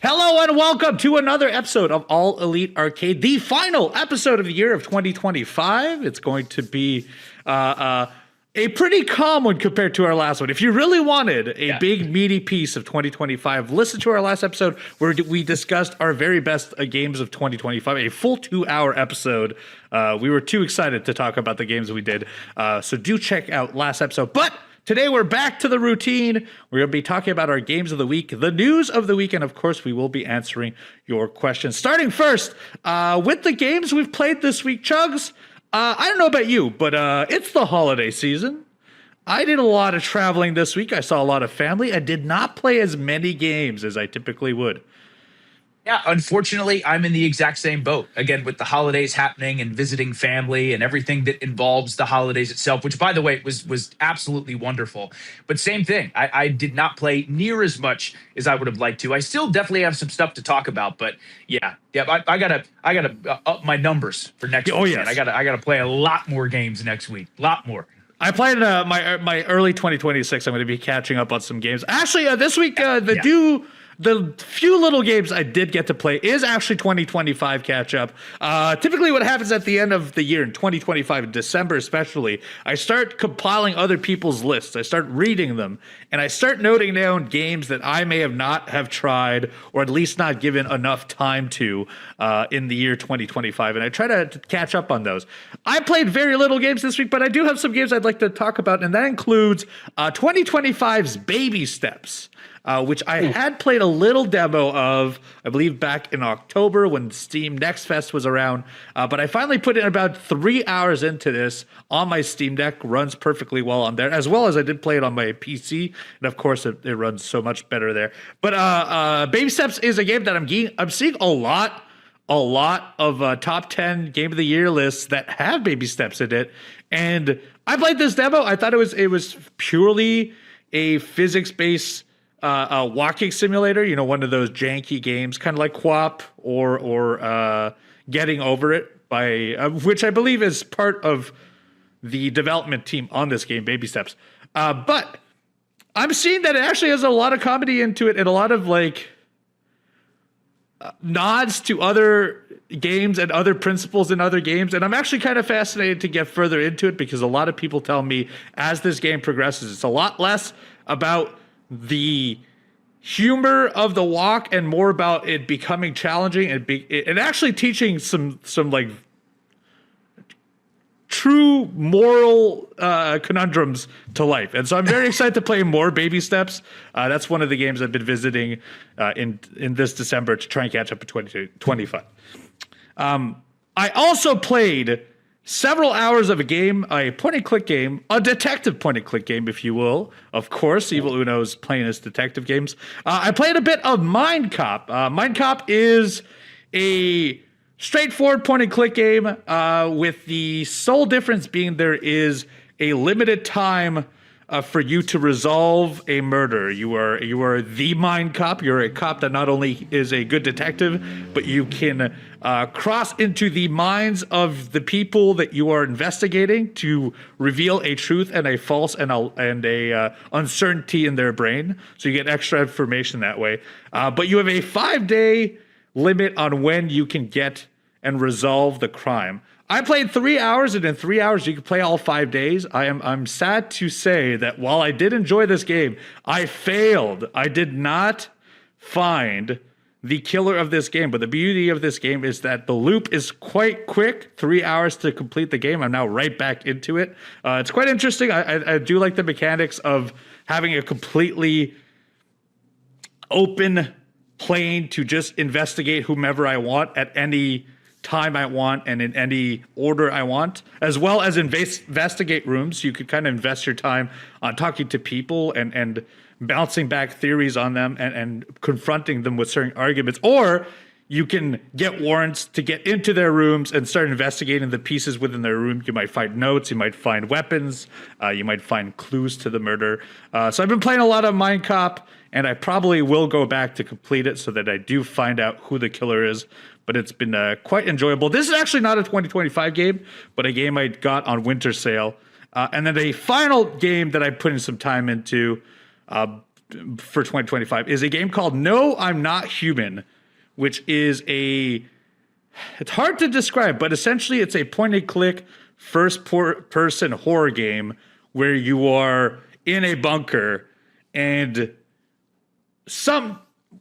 Hello and welcome to another episode of All Elite Arcade, the final episode of the year of 2025. It's going to be a pretty calm one compared to our last one. If you really wanted a big meaty piece of 2025, listen to our last episode where we discussed our very best games of 2025, a full 2-hour episode. We were too excited to talk about the games we did, so do check out last episode. But today we're back to the routine. We're going to be talking about our games of the week, the news of the week, and of course we will be answering your questions. Starting first with the games we've played this week, Chugs. I don't know about you, but it's the holiday season. I did a lot of traveling this week. I saw a lot of family. I did not play as many games as I typically would. Yeah, unfortunately, I'm in the exact same boat. Again, with the holidays happening and visiting family and everything that involves the holidays itself, which, by the way, was absolutely wonderful. But same thing, I did not play near as much as I would have liked to. I still definitely have some stuff to talk about, but yeah, I gotta up my numbers for next week. Oh yes, I gotta play a lot more games next week. A lot more. I played my early 2026. I'm going to be catching up on some games. Actually, this week the few little games I did get to play is actually 2025 catch up. Typically what happens at the end of the year in 2025, in December especially, I start compiling other people's lists. I start reading them, and I start noting down games that I may not have tried, or at least not given enough time to in the year 2025, and I try to catch up on those. I played very little games this week, but I do have some games I'd like to talk about, and that includes 2025's Baby Steps. Which I had played a little demo of, I believe, back in October when Steam Next Fest was around. But I finally put in about 3 hours into this on my Steam Deck. Runs perfectly well on there, as well as I did play it on my PC. And of course, it runs so much better there. But Baby Steps is a game that I'm seeing a lot of top 10 game of the year lists that have Baby Steps in it. And I played this demo. I thought it was purely a physics-based a walking simulator, one of those janky games, kind of like QWOP or Getting Over It, by which I believe is part of the development team on this game, Baby Steps. But I'm seeing that it actually has a lot of comedy into it and a lot of nods to other games and other principles in other games, and I'm actually kind of fascinated to get further into it because a lot of people tell me as this game progresses, it's a lot less about the humor of the walk and more about it becoming challenging and actually teaching some true moral conundrums to life. And so I'm very excited to play more Baby Steps. That's one of the games I've been visiting in this December to try and catch up to 2025. I also played several hours of a game, a point-and-click game, a detective point-and-click game, if you will. Of course, Evil Uno's playing his detective games. I played a bit of Mindcop. Mindcop is a straightforward point-and-click game with the sole difference being there is a limited time for you to resolve a murder. You are the mind cop. You're a cop that not only is a good detective, but you can cross into the minds of the people that you are investigating to reveal a truth and a false and a uncertainty in their brain. So you get extra information that way. But you have a 5-day limit on when you can get and resolve the crime. I played 3 hours, and in 3 hours you can play all 5 days. I'm sad to say that while I did enjoy this game, I failed. I did not find the killer of this game. But the beauty of this game is that the loop is quite quick. 3 hours to complete the game. I'm now right back into it. It's quite interesting. I do like the mechanics of having a completely open plane to just investigate whomever I want at any time I want and in any order I want, as well as investigate rooms. You could kind of invest your time on talking to people and bouncing back theories on them and confronting them with certain arguments. Or you can get warrants to get into their rooms and start investigating the pieces within their room. You might find notes, you might find weapons, you might find clues to the murder. So I've been playing a lot of Mindcop, and I probably will go back to complete it so that I do find out who the killer is. But it's been quite enjoyable. This is actually not a 2025 game, but a game I got on winter sale. And then the final game that I put in some time into for 2025 is a game called No, I'm Not Human, which is it's hard to describe, but essentially it's a point-and-click first-person horror game where you are in a bunker and some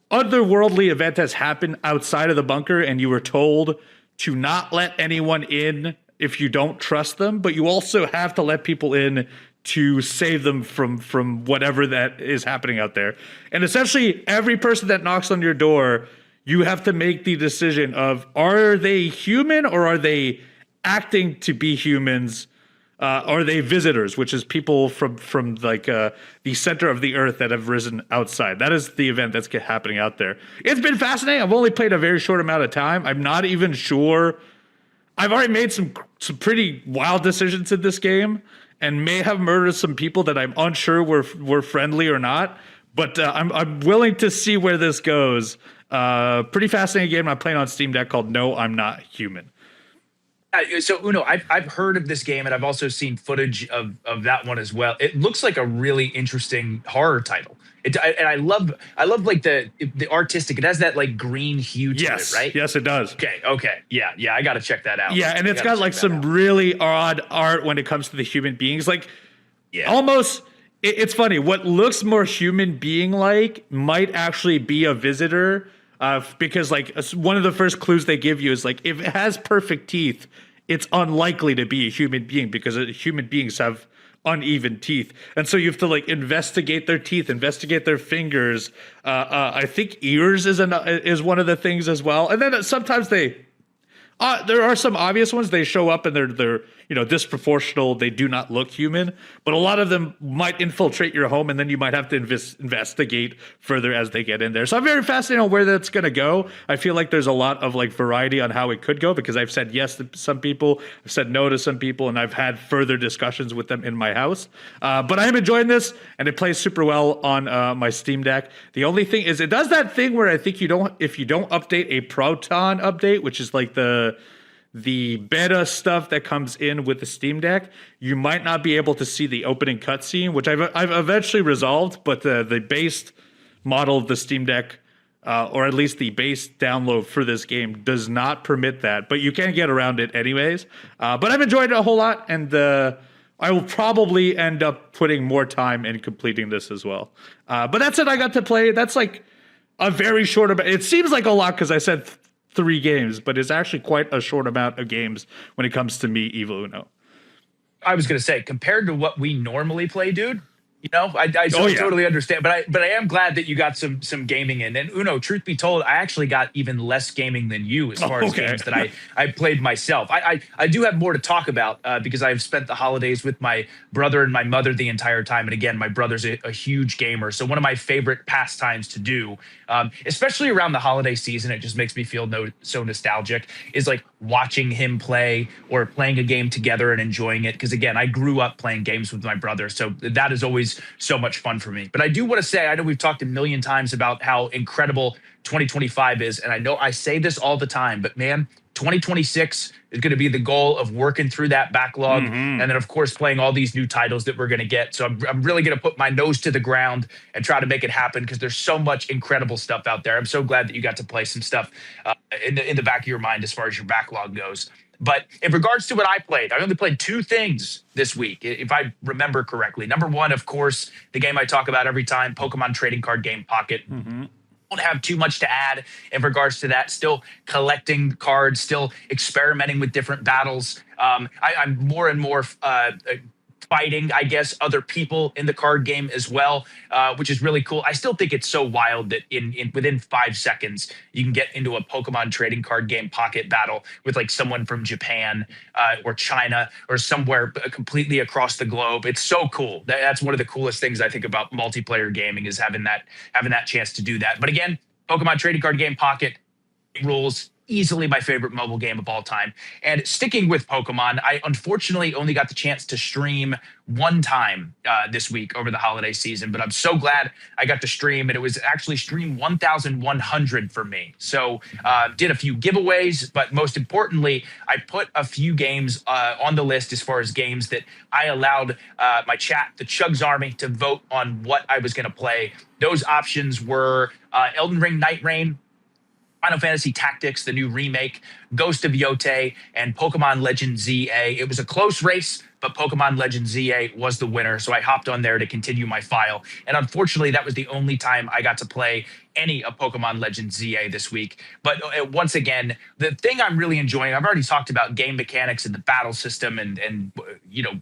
otherworldly event has happened outside of the bunker and you were told to not let anyone in if you don't trust them, but you also have to let people in to save them from whatever that is happening out there. And essentially every person that knocks on your door, you have to make the decision of, are they human or are they acting to be humans? Are they visitors, which is people from like the center of the earth that have risen outside? That is the event that's happening out there. It's been fascinating. I've only played a very short amount of time. I'm not even sure. I've already made some pretty wild decisions in this game and may have murdered some people that I'm unsure were friendly or not. But I'm willing to see where this goes. Pretty fascinating game I'm playing on Steam Deck called No, I'm Not Human. So Uno, I've heard of this game and I've also seen footage of that one as well. It looks like a really interesting horror title. And I love like the artistic. It has that like green hue to it, right? Yes, it does. Okay, yeah. I got to check that out. Yeah, and it's got like some really odd art when it comes to the human beings. Like, almost. It's funny. What looks more human being like might actually be a visitor. Because like one of the first clues they give you is like, if it has perfect teeth, it's unlikely to be a human being because human beings have uneven teeth. And so you have to like investigate their teeth, investigate their fingers. I think ears is one of the things as well. And then sometimes there are some obvious ones. They show up and they're disproportional. They do not look human, but a lot of them might infiltrate your home, and then you might have to investigate further as they get in there. So I'm very fascinated on where that's going to go. I feel like there's a lot of like variety on how it could go because I've said yes to some people, I've said no to some people, and I've had further discussions with them in my house. But I am enjoying this, and it plays super well on my Steam Deck. The only thing is, it does that thing where I think if you don't update a Proton update, which is like the beta stuff that comes in with the Steam Deck, you might not be able to see the opening cutscene, which I've eventually resolved, but the base model of the Steam Deck, or at least the base download for this game, does not permit that, but you can get around it anyways. But I've enjoyed it a whole lot, and I will probably end up putting more time in completing this as well. But that's it I got to play. That's like a very short amount. It seems like a lot because I said 3 games, but it's actually quite a short amount of games when it comes to me, Evil Uno. I was going to say, compared to what we normally play, dude, I totally understand, but I am glad that you got some gaming in. And Uno, truth be told, I actually got even less gaming than you as far as games that I played myself. I do have more to talk about because I've spent the holidays with my brother and my mother the entire time. And again, my brother's a huge gamer. So one of my favorite pastimes to do, especially around the holiday season, it just makes me feel so nostalgic, is like watching him play or playing a game together and enjoying it. Because again, I grew up playing games with my brother. So that is always so much fun for me. But I do want to say, I know we've talked a million times about how incredible 2025 is. And I know I say this all the time, but man, 2026 is going to be the goal of working through that backlog. And then, of course, playing all these new titles that we're going to get. So I'm really going to put my nose to the ground and try to make it happen because there's so much incredible stuff out there. I'm so glad that you got to play some stuff in the back of your mind as far as your backlog goes. But in regards to what I played, I only played 2 things this week, if I remember correctly. Number one, of course, the game I talk about every time, Pokemon Trading Card Game Pocket. Don't have too much to add in regards to that. Still collecting cards, still experimenting with different battles. I'm more and more fighting, I guess, other people in the card game as well, which is really cool. I still think it's so wild that within 5 seconds, you can get into a Pokemon Trading Card Game Pocket battle with like someone from Japan or China or somewhere completely across the globe. It's so cool. That's one of the coolest things I think about multiplayer gaming is having that chance to do that. But again, Pokemon Trading Card Game Pocket rules. easily my favorite mobile game of all time. And sticking with Pokemon, I unfortunately only got the chance to stream one time this week over the holiday season, but I'm so glad I got to stream, and it was actually stream 1,100 for me. So did a few giveaways, but most importantly, I put a few games on the list as far as games that I allowed my chat, the Chugs Army, to vote on what I was going to play. Those options were Elden Ring Night Rain, Final Fantasy Tactics, the new remake, Ghost of Yote, and Pokemon Legends ZA. It was a close race, but Pokemon Legends ZA was the winner, so I hopped on there to continue my file. And unfortunately, that was the only time I got to play any of Pokemon Legends ZA this week. But once again, the thing I'm really enjoying, I've already talked about game mechanics and the battle system and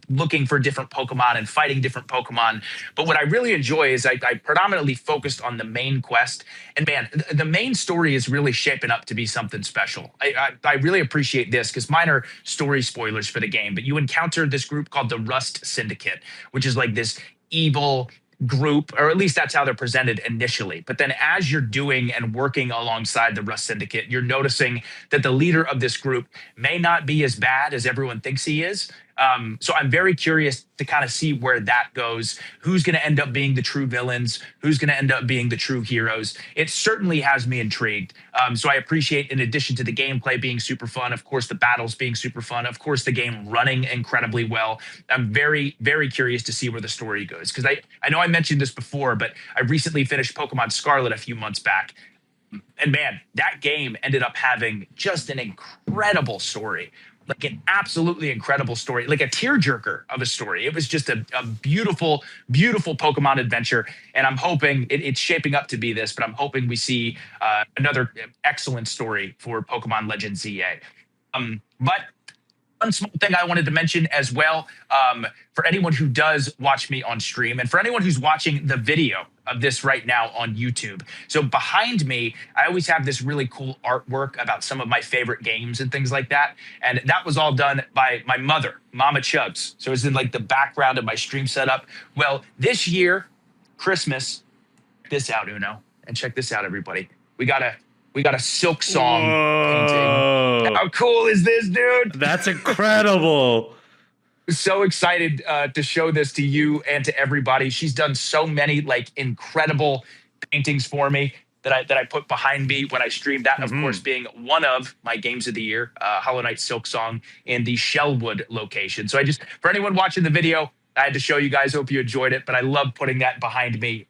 looking for different Pokemon and fighting different Pokemon. But what I really enjoy is I predominantly focused on the main quest. And man, the main story is really shaping up to be something special. I really appreciate this because mine are story spoilers for the game, but you encounter this group called the Rust Syndicate, which is like this evil group, or at least that's how they're presented initially. But then as you're doing and working alongside the Rust Syndicate, you're noticing that the leader of this group may not be as bad as everyone thinks he is. So I'm very curious to kind of see where that goes. Who's going to end up being the true villains? Who's going to end up being the true heroes? It certainly has me intrigued. So I appreciate, in addition to the gameplay being super fun, of course, the battles being super fun, of course, the game running incredibly well. I'm very, very curious to see where the story goes. Because I know I mentioned this before, but I recently finished Pokemon Scarlet a few months back. And man, that game ended up having just an incredible story. Like an absolutely incredible story, like a tearjerker of a story. It was just a beautiful, beautiful Pokemon adventure. And I'm hoping it's shaping up to be this, but I'm hoping we see another excellent story for Pokemon Legends ZA. But one small thing I wanted to mention as well, for anyone who does watch me on stream and for anyone who's watching the video of this right now on YouTube. So behind me, I always have this really cool artwork about some of my favorite games and things like that. And that was all done by my mother, Mama Chugs. So it's in like the background of my stream setup. Well, this year, Christmas, check this out, Uno, and check this out, everybody. We got a Silk Song painting. How cool is this, dude? That's incredible. So excited to show this to you and to everybody. She's done so many like incredible paintings for me that I put behind me when I streamed. That, of course, being one of my games of the year, Hollow Knight Silk Song in the Shellwood location. So for anyone watching the video, I had to show you guys. Hope you enjoyed it. But I love putting that behind me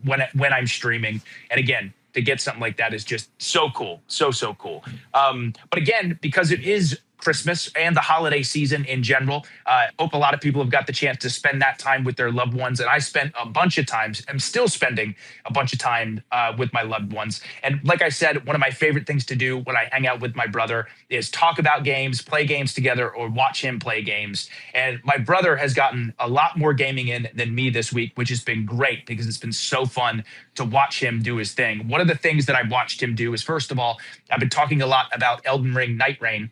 when I'm streaming. And again, to get something like that is just so cool. So cool. But again, because it is Christmas and the holiday season in general, I hope a lot of people have got the chance to spend that time with their loved ones. And I spent a bunch of times, I'm still spending a bunch of time with my loved ones. And like I said, one of my favorite things to do when I hang out with my brother is talk about games, play games together, or watch him play games. And my brother has gotten a lot more gaming in than me this week, which has been great because it's been so fun to watch him do his thing. One of the things that I've watched him do is, first of all, I've been talking a lot about Elden Ring Night Rain.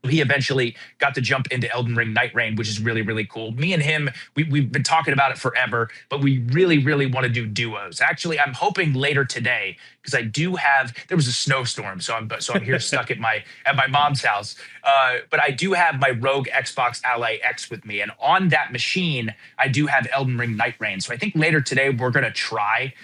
He eventually got to jump into Elden Ring Night Rain, which is really, really cool. Me and him, we've been talking about it forever, but we really, really want to do duos. Actually, I'm hoping later today, because there was a snowstorm, so I'm here stuck at my mom's house. But I do have my Rogue Xbox Ally X with me, and on that machine, I do have Elden Ring Night Rain. So I think later today we're gonna try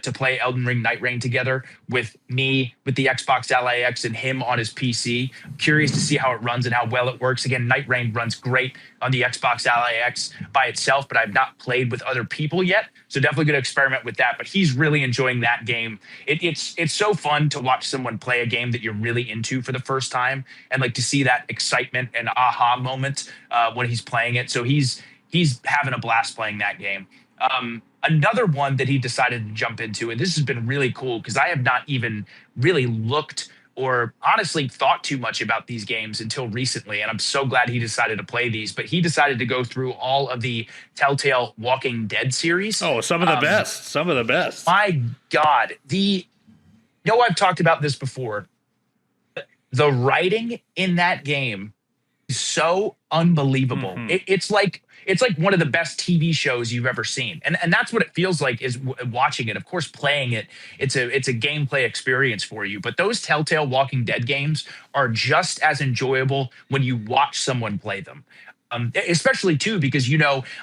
to play Elden Ring Night Rain together with me with the Xbox Ally X and him on his PC. I'm curious to see how it runs and how well it works. Again, Night Rain runs great on the Xbox Ally X by itself, but I've not played with other people yet. So definitely going to experiment with that. But he's really enjoying that game. It's so fun to watch someone play a game that you're really into for the first time, and like to see that excitement and aha moment when he's playing it. So he's having a blast playing that game. Another one that he decided to jump into, and this has been really cool because I have not even really looked or honestly thought too much about these games until recently, and I'm so glad he decided to play these. But he decided to go through all of the Telltale Walking Dead series. Oh, some of the best. Some of the best. My God. I've talked about this before. The writing in that game so unbelievable. It's like one of the best TV shows you've ever seen, and that's what it feels like is watching it. Of course, playing it, it's a gameplay experience for you. But those Telltale Walking Dead games are just as enjoyable when you watch someone play them. Especially too, because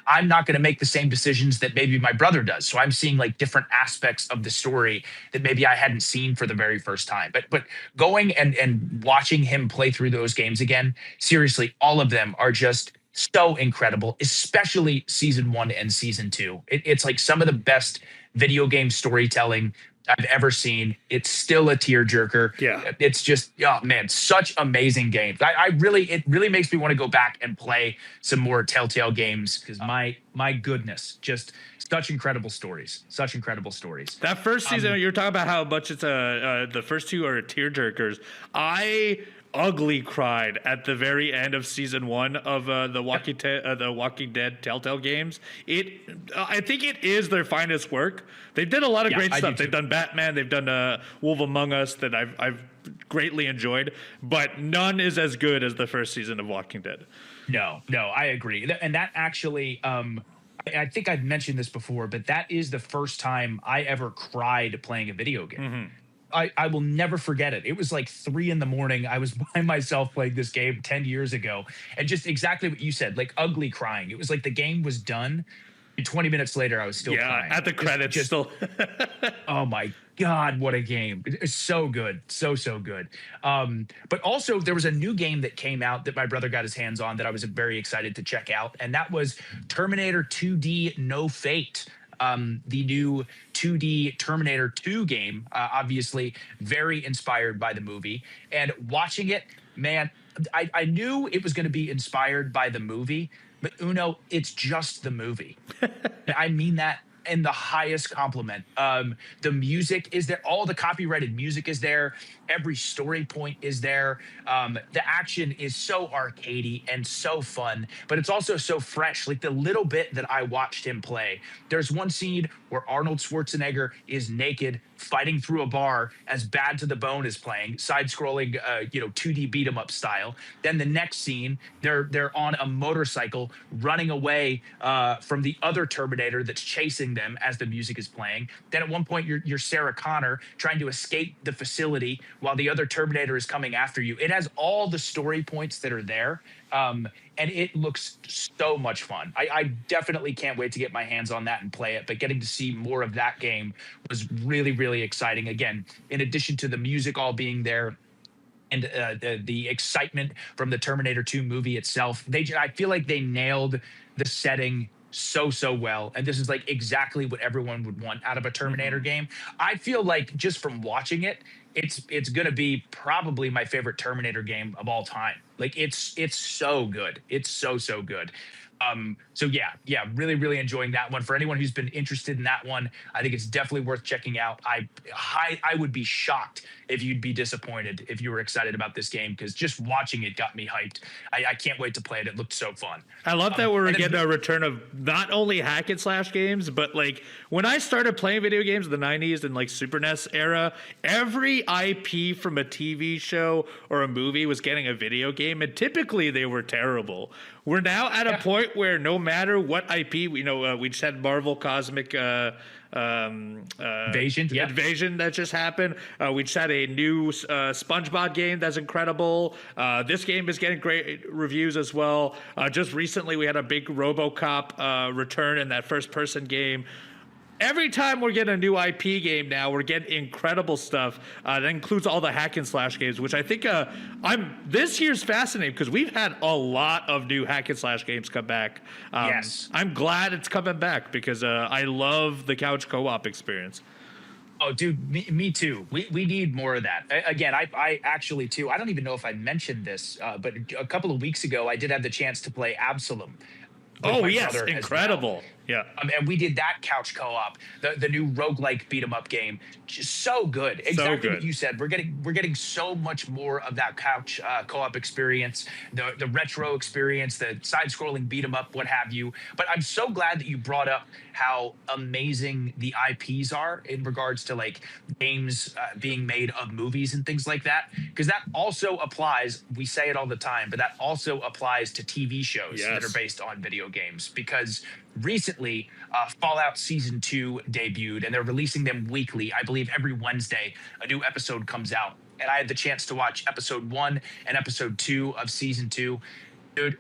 I'm not going to make the same decisions that maybe my brother does. So I'm seeing like different aspects of the story that maybe I hadn't seen for the very first time. But going and watching him play through those games again, seriously, all of them are just so incredible, especially season 1 and season 2. It's like some of the best video game storytelling I've ever seen. It's still a tearjerker. Yeah. It's just, oh man, such amazing games. It really makes me want to go back and play some more Telltale games because my goodness, just such incredible stories. Such incredible stories. That first season, you're talking about how much it's the first two are tearjerkers. I ugly cried at the very end of season 1 of the Walking Dead Telltale games. I think it is their finest work. They did a lot of great stuff. They've done Batman. They've done Wolf Among Us that I've greatly enjoyed, but none is as good as the first season of Walking Dead. No, I agree. And that actually, I think I've mentioned this before, but that is the first time I ever cried playing a video game. Mm-hmm. I will never forget it. It was like 3 a.m. I was by myself playing this game 10 years ago. And just exactly what you said, like ugly crying. It was like the game was done. And 20 minutes later, I was still crying. At the credits still. Oh my God, what a game. It's so good. So good. But also there was a new game that came out that my brother got his hands on that I was very excited to check out. And that was Terminator 2D No Fate. The new 2D Terminator 2 game, obviously very inspired by the movie. And watching it, man, I knew it was going to be inspired by the movie, but Uno, it's just the movie. I mean that in the highest compliment. The music is there. All the copyrighted music is there. Every story point is there. The action is so arcadey and so fun, but it's also so fresh. Like the little bit that I watched him play, there's one scene where Arnold Schwarzenegger is naked fighting through a bar as Bad to the Bone is playing, side-scrolling, 2D beat 'em up style. Then the next scene, they're on a motorcycle running away from the other Terminator that's chasing them as the music is playing. Then at one point, you're Sarah Connor trying to escape the facility while the other Terminator is coming after you. It has all the story points that are there. And it looks so much fun. I definitely can't wait to get my hands on that and play it. But getting to see more of that game was really, really exciting. Again, in addition to the music all being there and the excitement from the Terminator 2 movie itself, I feel like they nailed the setting so well. And this is like exactly what everyone would want out of a Terminator game. I feel like just from watching it, it's going to be probably my favorite Terminator game of all time. Like it's so good. It's so good. So yeah, really enjoying that one. For anyone who's been interested in that one, I think it's definitely worth checking out. I would be shocked if you'd be disappointed if you were excited about this game, because just watching it got me hyped. I can't wait to play it. It looked so fun. I love that we're getting a return of not only hack and slash games, but like when I started playing video games in the 90s and like Super NES era, every IP from a TV show or a movie was getting a video game, and typically they were terrible. We're now at a point where no matter what IP, we just had Marvel Cosmic Invasion that just happened. We just had a new SpongeBob game that's incredible. This game is getting great reviews as well. Just recently, we had a big RoboCop return in that first-person game. Every time we're getting a new IP game now, we're getting incredible stuff. That includes all the hack and slash games, which I think this year's fascinating because we've had a lot of new hack and slash games come back. Yes. I'm glad it's coming back because I love the couch co-op experience. Oh, dude, me too. We need more of that. Again, I actually too. I don't even know if I mentioned this, but a couple of weeks ago, I did have the chance to play Absalom. Oh, my yes, brother as incredible. well. Yeah. And we did that couch co-op, the new roguelike beat 'em up game, just so good. Exactly what good. you said. We're getting so much more of that couch co-op experience, the retro experience, the side-scrolling beat 'em up, what have you. But I'm so glad that you brought up how amazing the IPs are in regards to like games being made of movies and things like that, because that also applies. We say it all the time, but that also applies to TV shows that are based on video games, because recently Fallout Season 2 debuted and they're releasing them weekly. I believe every Wednesday a new episode comes out, and I had the chance to watch episode 1 and episode 2 of Season 2. Dude,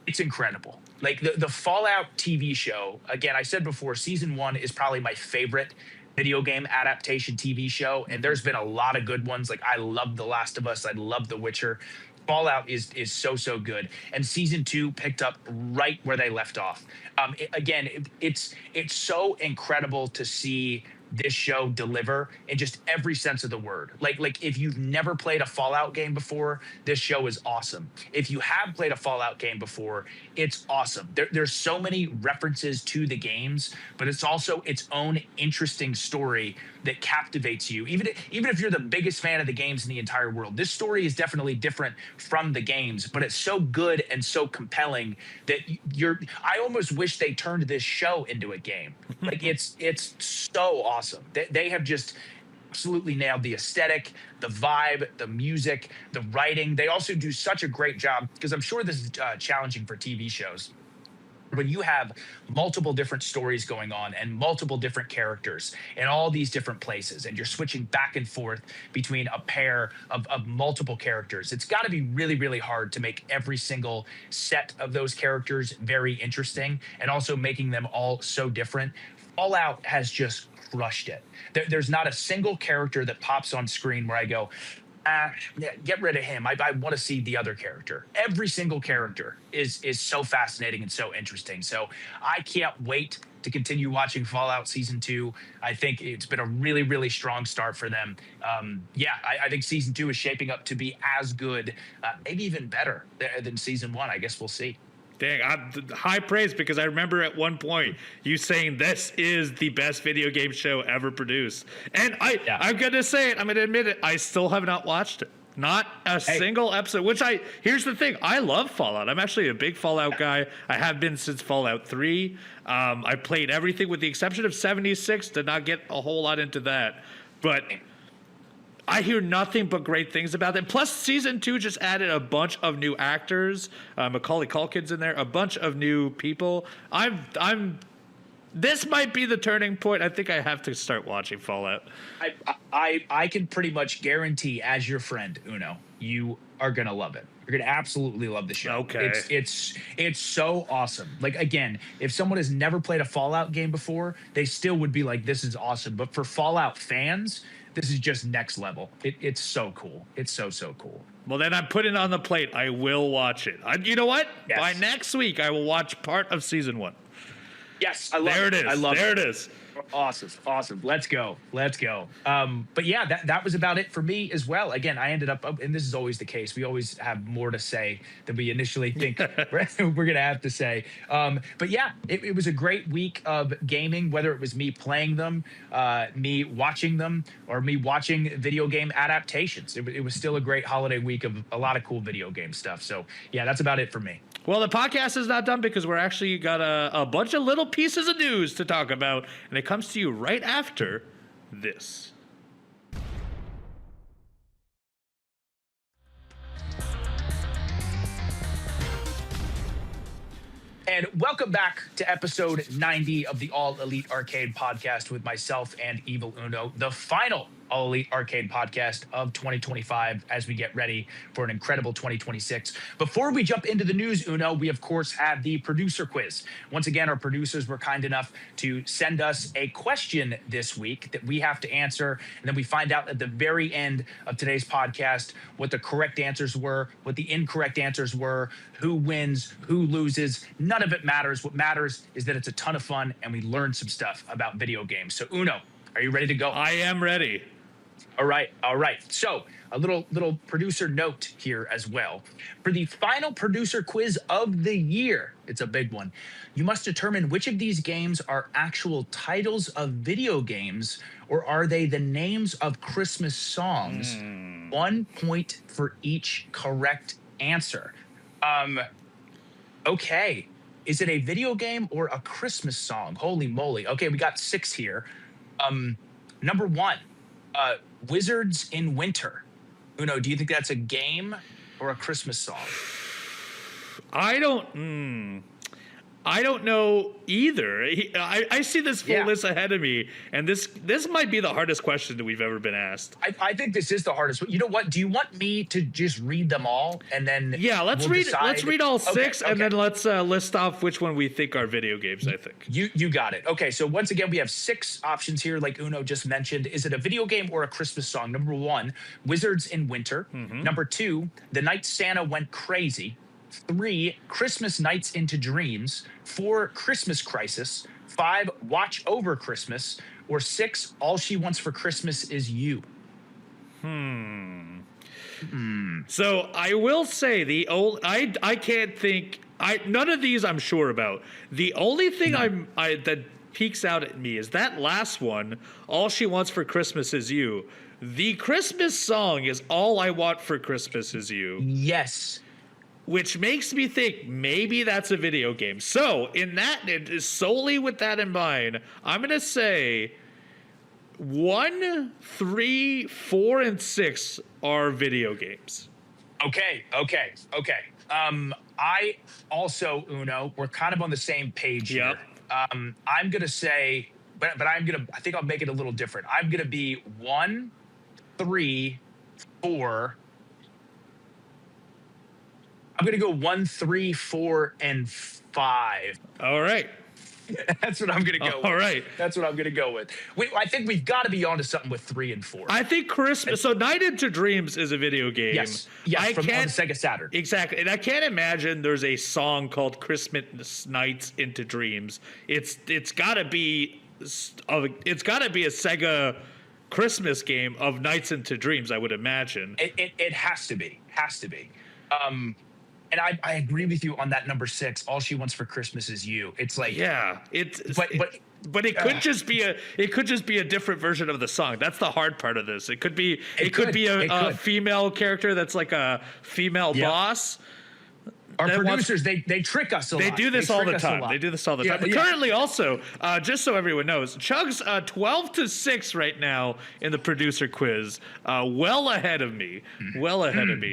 it's incredible. Like the Fallout TV show, again, I said before, Season 1 is probably my favorite video game adaptation TV show, and there's been a lot of good ones. Like I love The Last of Us, I love The Witcher. Fallout is so good, and Season 2 picked up right where they left off. It's so incredible to see this show deliver in just every sense of the word. Like if you've never played a Fallout game before, this show is awesome. If you have played a Fallout game before, it's awesome. There's so many references to the games, but it's also its own interesting story that captivates you. Even if you're the biggest fan of the games in the entire world, this story is definitely different from the games, but it's so good and so compelling that I almost wish they turned this show into a game. Like it's so awesome. They have just absolutely nailed the aesthetic, the vibe, the music, the writing. They also do such a great job, because I'm sure this is challenging for TV shows. When you have multiple different stories going on and multiple different characters in all these different places, and you're switching back and forth between a pair of multiple characters, it's got to be really, really hard to make every single set of those characters very interesting, and also making them all so different. Fallout has just crushed it. There's not a single character that pops on screen where I go, get rid of him. I want to see the other character. Every single character is so fascinating and so interesting. So I can't wait to continue watching Fallout Season 2. I think it's been a really, really strong start for them. I think Season 2 is shaping up to be as good, maybe even better than Season 1. I guess we'll see. Dang, high praise, because I remember at one point you saying this is the best video game show ever produced. And I'm going to say it, I'm going to admit it, I still have not watched it. Not a single episode, here's the thing, I love Fallout. I'm actually a big Fallout guy. I have been since Fallout 3. I played everything with the exception of 76, did not get a whole lot into that. But I hear nothing but great things about it. Plus, Season 2 just added a bunch of new actors. Macaulay Culkin's in there, a bunch of new people. This might be the turning point. I think I have to start watching Fallout. I can pretty much guarantee, as your friend, Uno, you are going to love it. You're going to absolutely love the show. Okay. It's so awesome. Like, again, if someone has never played a Fallout game before, they still would be like, this is awesome. But for Fallout fans, this is just next level. It's so cool. It's so cool. Well, then I'm putting it on the plate. I will watch it. You know what? Yes. By next week, I will watch part of Season 1. Yes, I love it. There it is. I love it is. Awesome. Let's go. But yeah, that was about it for me as well. Again, I ended up, and this is always the case, we always have more to say than we initially think we're going to have to say. But yeah, it was a great week of gaming, whether it was me playing them, me watching them, or me watching video game adaptations. It was still a great holiday week of a lot of cool video game stuff. So yeah, that's about it for me. Well, the podcast is not done, because we're actually got a bunch of little pieces of news to talk about, and it comes to you right after this. And welcome back to episode 90 of the All Elite Arcade podcast with myself and Evil Uno, the final All Elite Arcade podcast of 2025, as we get ready for an incredible 2026. Before we jump into the news, Uno, we of course have the producer quiz. Once again, our producers were kind enough to send us a question this week that we have to answer, and then we find out at the very end of today's podcast what the correct answers were, what the incorrect answers were, who wins, who loses. None of it matters. What matters is that it's a ton of fun and we learn some stuff about video games. So Uno, are you ready to go? I am ready. All right. So a little producer note here as well. For the final producer quiz of the year, it's a big one. You must determine which of these games are actual titles of video games, or are they the names of Christmas songs? 1 point for each correct answer. Okay. Is it a video game or a Christmas song? Holy moly. Okay, we got 6 here. Number 1. Wizards in Winter. Uno, do you think that's a game or a Christmas song? I don't know either. I see this full list ahead of me, and this might be the hardest question that we've ever been asked. I think this is the hardest. You know what? Do you want me to just read them all and then let's read all 6 and then let's list off which one we think are video games. I think you got it. Okay, so once again we have 6 options here, like Uno just mentioned. Is it a video game or a Christmas song? Number 1, Wizards in Winter. Number 2, The Night Santa Went Crazy. 3, Christmas Nights into Dreams. 4, Christmas Crisis. 5, Watch Over Christmas. Or 6, All She Wants for Christmas Is You. So I will say I can't think. None of these I'm sure about. The only thing that peeks out at me is that last one. All She Wants for Christmas Is You. The Christmas song is All I Want for Christmas Is You. Yes. Which makes me think maybe that's a video game. So, solely with that in mind, I'm going to say 1, 3, 4, and 6 are video games. Okay. I also, Uno, we're kind of on the same page here. I'm going to say, but I think I'll make it a little different. I'm going to be 1, 3, 4. I'm going to go 1, 3, 4, and 5. All right. That's what I'm going to go with. All right. That's what I'm going to go with. I think we've got to be onto something with 3 and 4. I think Christmas. So Night into Dreams is a video game. Yes, from on Sega Saturn. Exactly. And I can't imagine there's a song called Christmas Nights into Dreams. It's got to be a Sega Christmas game of Nights into Dreams, I would imagine. It has to be. And I agree with you on that number 6. All She Wants for Christmas Is You. It's like but it could just be a different version of the song. That's the hard part of this. It could be a female character that's like a female boss. Our producers, they trick us a lot. They do this all the time. But currently also, just so everyone knows, Chugs 12-6 right now in the producer quiz, well ahead of me.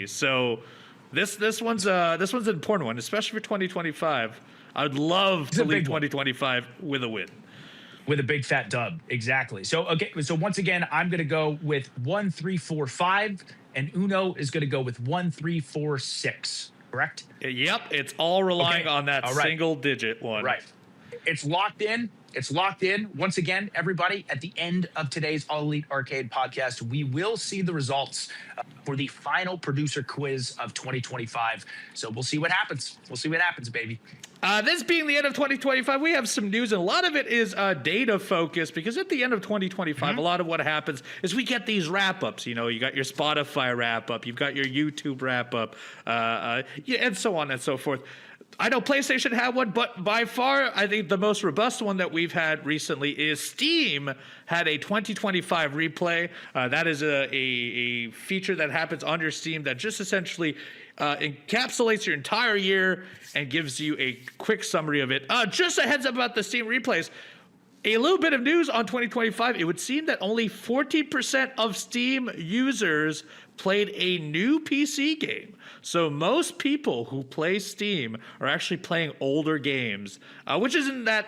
So This one's an important one, especially for 2025. I would love to leave 2025 with a win. With a big fat dub, exactly. So once again, I'm going to go with 1, 3, 4, 5, and Uno is going to go with 1, 3, 4, 6. Correct? Yep, it's all relying on that single digit one. Right. It's locked in. Once again, everybody, at the end of today's All Elite Arcade podcast, we will see the results for the final producer quiz of 2025. So we'll see what happens. Baby. This being the end of 2025, we have some news, and a lot of it is data focused, because at the end of 2025, a lot of what happens is we get these wrap-ups. You know, you got your Spotify wrap-up, you've got your YouTube wrap-up, and so on and so forth. I know PlayStation had one, but by far, I think the most robust one that we've had recently is Steam had a 2025 replay. That is a feature that happens on your Steam that just essentially encapsulates your entire year and gives you a quick summary of it. Just a heads up about the Steam replays. A little bit of news on 2025. It would seem that only 40% of Steam users played a new PC game. So most people who play Steam are actually playing older games, which isn't that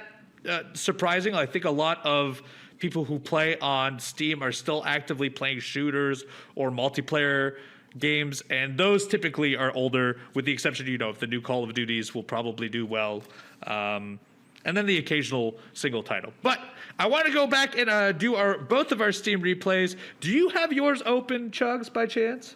surprising. I think a lot of people who play on Steam are still actively playing shooters or multiplayer games, and those typically are older, with the exception, if the new Call of Duties will probably do well. And then the occasional single title. But I want to go back and do both of our Steam replays. Do you have yours open, Chugs, by chance?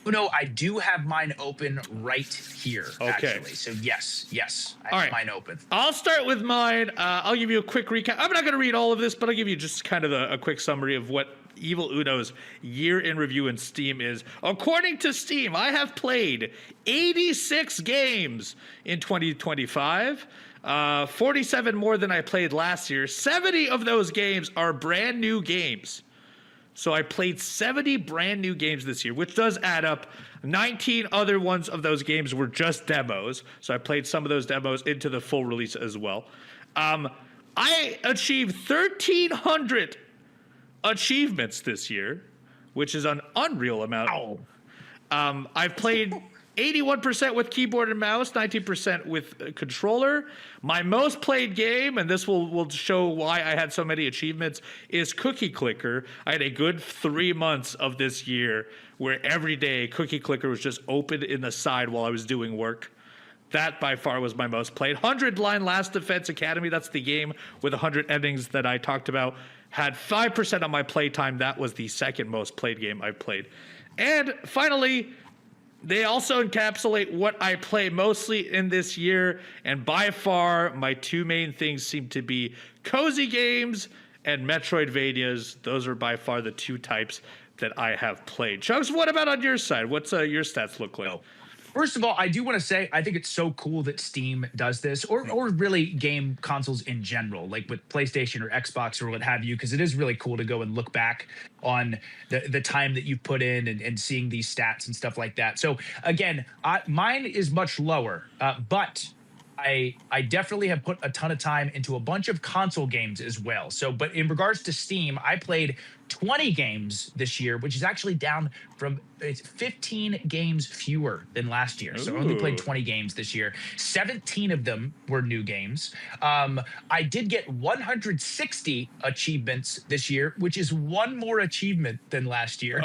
No, I do have mine open right here, actually. So yes, I have mine open. I'll start with mine. I'll give you a quick recap. I'm not going to read all of this, but I'll give you just kind of a quick summary of what Evil Uno's year in review in Steam is, according to Steam, I have played 86 games in 2025, 47 more than I played last year. 70 of those games are brand new games. So I played 70 brand new games this year, which does add up. 19 other ones of those games were just demos. So I played some of those demos into the full release as well. I achieved 1,300 achievements this year, which is an unreal amount. I've played 81% with keyboard and mouse, 19% with controller. My most played game, and this will show why I had so many achievements, is Cookie Clicker. I had a good 3 months of this year where every day Cookie Clicker was just open in the side while I was doing work. That by far was my most played. 100 Line Last Defense Academy, that's the game with 100 endings that I talked about, had 5% of my playtime. That was the second most played game I played. And finally, they also encapsulate what I play mostly in this year. And by far, my two main things seem to be cozy games and Metroidvanias. Those are by far the two types that I have played. Chugs, what about on your side? What's your stats look like? First of all, I do want to say I think it's so cool that Steam does this, or really game consoles in general, like with PlayStation or Xbox or what have you, because it is really cool to go and look back on the time that you've put in and seeing these stats and stuff like that. So again, mine is much lower, but I definitely have put a ton of time into a bunch of console games as well. So, but in regards to Steam, I played 20 games this year, which is actually down from 15 games fewer than last year. So I only played 20 games this year. 17 of them were new games. I did get 160 achievements this year, which is one more achievement than last year.